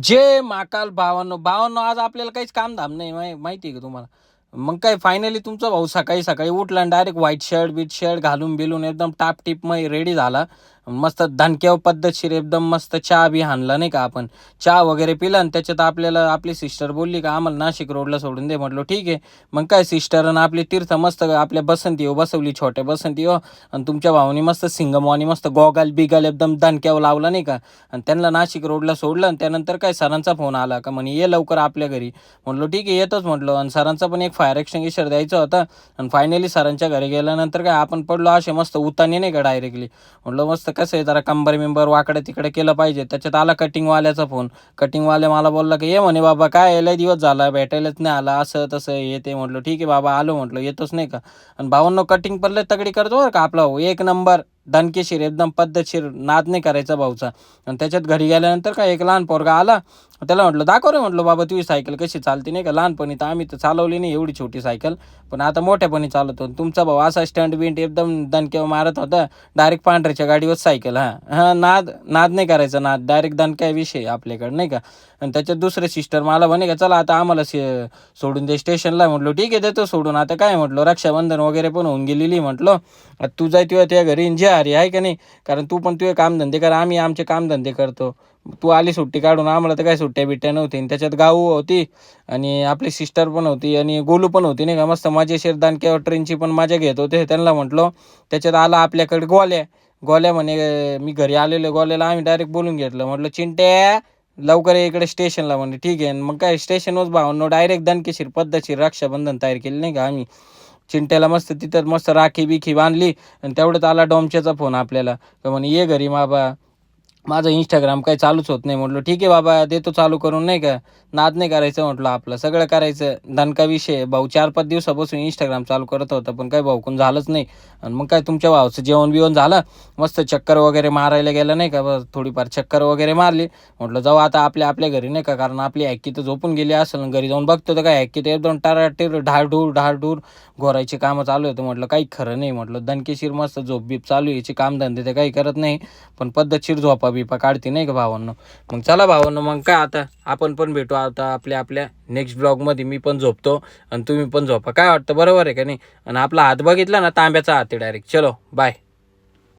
जे महाकाल भावांनो भावांनो, आज आपल्याला काहीच कामधाम नाही माहिती आहे का तुम्हाला. मग काय फायनली तुमचा भाऊ सकाळी सकाळी उठला आणि डायरेक्ट व्हाईट शर्ट बीट शर्ट घालून बिलून एकदम टाप टीप मग रेडी झाला. मस्त दणक्याव पद्धतशीर एकदम मस्त चहा बी हाणला नाही का. आपण चहा वगैरे पिला आणि त्याच्यात आपल्याला आपली सिस्टर बोलली का आम्हाला नाशिक रोडला सोडून दे. म्हटलं ठीक आहे. मग काय सिस्टरनं आपली तीर्थ मस्त आपल्या बसंती बसवली, छोट्या बसंती आणि तुमच्या भावानी मस्त सिंगमवानी मस्त गॉगल बिगल एकदम दणक्यावर लावला नाही का. आणि त्यांना नाशिक रोडला सोडलं आणि त्यानंतर काय सरांचा फोन आला का म्हणे ये लवकर आपल्या घरी. म्हटलं ठीक आहे येतोच म्हटलं. आणि सरांचा पण एक फायर एक्सटिंग्विशर द्यायचा होता. आणि फायनली सरांच्या घरी गेल्यानंतर काय आपण पडलो असे मस्त उताने नाही का डायरेक्टली. म्हटलं मस्त कसं आहे जरा कंबर बिंबर वाकडे तिकडे केलं पाहिजे. त्याच्यात आला कटिंगवाल्याचा फोन. कटिंगवाल्या मला बोलला की ये म्हणे बाबा काय लय दिवस झाला भेटायलाच नाही आला असं तसं येते. म्हटलं ठीक आहे बाबा आलो म्हटलं येतोच नाही का. आणि भावांनो कटिंग पण लय तगडी करतो बरं का आपला भाऊ, एक नंबर दणकेशीर एकदम पद्धतशीर, नाद नाही करायचा भाऊचा. आणि त्याच्यात घरी गेल्यानंतर काय एक लहान पोरगा आला. त्याला म्हटलं दाखव रे म्हटलं बाबा तुझी सायकल कशी चालते नाही का. लहानपणी तर आम्ही तर चालवली नाही एवढी छोटी सायकल, पण आता मोठ्यापणी चालवतो. तुमचा भाऊ असा स्टंट बिंट एकदम दणक्यावर मारत होता. डायरेक्ट पांढऱ्याच्या गाडीवर सायकल. हां नाद नाद नाही करायचा, नाद डायरेक्ट दणक्या विषय आपल्याकडे नाही का. आणि त्याच्यात दुसरे सिस्टर मला म्हणे का चला आता आम्हाला सोडून दे स्टेशनला. म्हटलं ठीक आहे देतो सोडून. आता काय म्हटलं रक्षाबंधन वगैरे पण होऊन गेलेली. म्हटलं आता तू जाय तुझ्या त्या घरी जे हरी आहे का नाही, कारण तू पण तुझे कामधंदे कर आम्ही आमचे कामधंदे करतो. तू आली सुट्टी काढून, आम्हाला तर काय सुट्ट्या बिट्ट्या नव्हती. आणि त्याच्यात गाऊ होती आणि आपली सिस्टर पण होती आणि गोलू पण होती नाही का. मस्त मजेशीर दानक्यावर ट्रेनची पण मजा घेत होते. त्यांना म्हटलं त्याच्यात आला आपल्याकडे गोल्या. गोल्या म्हणे मी घरी आलेलो. गोल्याला आम्ही डायरेक्ट बोलून घेतलं. म्हटलं चिंट्या लवकर ये इकडे स्टेशनला. म्हणजे ठीक आहे. मग काय स्टेशनवर भावनो डायरेक्ट दणकेशीर पद्धतशीर रक्षाबंधन तयार केली नाही का आम्ही. चिंट्याला मस्त तिथं मस्त राखी बिखी बांधली. आणि तेवढ्यात आला डोमच्याचा फोन आपल्याला का म्हणे ये घरी बाबा माझं इंस्टाग्राम काही चालूच होत नाही. म्हटलं ठीक आहे बाबा देतो चालू करून नाही का. नाद नाही करायचं म्हटलं, आपलं सगळं करायचं. दणका विषय भाऊ 4-5 दिवसापासून इंस्टाग्राम चालू करत होता पण काही भाऊकून झालंच नाही. आणि मग काय तुमच्या भावाचं जेवण बिवण झालं. मस्त चक्कर वगैरे मारायला गेलं नाही का. बस थोडीफार चक्कर वगैरे मारली. म्हटलं जाऊ आता आपल्या आपल्या घरी नाही का, कारण आपली हॅक्की तर झोपून गेली असेल. घरी जाऊन बघतो तर काय हॅक्की तर एकदम टाराटीर ढाळढूर घोरायची कामं चालू होतं. म्हटलं काही खरं नाही. म्हटलं दणकेशीर मस्त झोप बीप चालू याची कामधंदे तर काही करत नाही, पण पद्धतशीर झोपा बिपा काढते नाही का भावांनो. मग चला भावांनो मग काय आता आपण पण भेटू आता आपल्या आपल्या नेक्स्ट ब्लॉगमध्ये. मी पण झोपतो आणि तुम्ही पण झोपा. काय वाटतं बरोबर आहे का नाही. आणि आपला हात बघितला ना तांब्याचा हात आहे डायरेक्ट. चलो बाय.